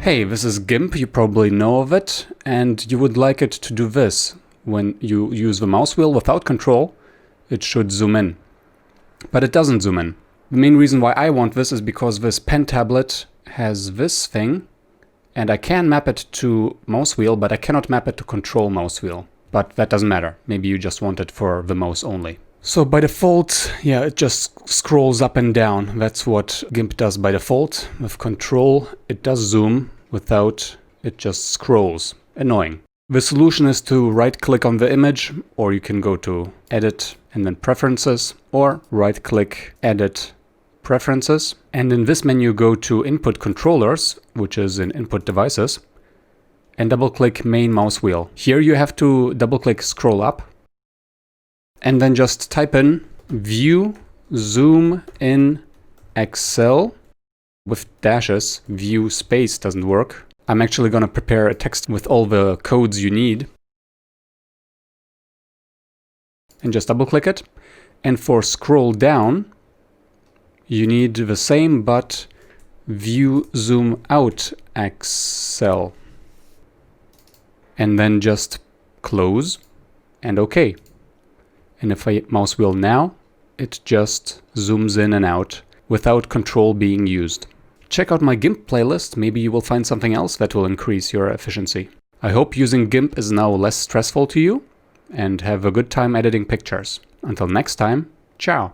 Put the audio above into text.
Hey, this is GIMP, you probably know of it, and you would like it to do this. When you use the mouse wheel without control, it should zoom in. But it doesn't zoom in. The main reason why I want this is because this pen tablet has this thing, and I can map it to mouse wheel, but I cannot map it to control mouse wheel. But that doesn't matter. Maybe you just want it for the mouse only. So by default, yeah, it just scrolls up and down. That's what GIMP does by default. With control, it does zoom. Without, it just scrolls. Annoying. The solution is to right-click on the image, or you can go to Edit and then Preferences, or right-click, Edit, Preferences. And in this menu, go to Input Controllers, which is in Input Devices, and double-click Main Mouse Wheel. Here you have to double-click Scroll Up, and then just type in view-zoom-in-accel with dashes. View space doesn't work. I'm actually going to prepare a text with all the codes you need. And just double-click it. And for scroll down, you need the same, but view-zoom-out-accel. And then just close and OK. And if I mouse wheel now, it just zooms in and out without control being used. Check out my GIMP playlist, maybe you will find something else that will increase your efficiency. I hope using GIMP is now less stressful to you, and have a good time editing pictures. Until next time, ciao!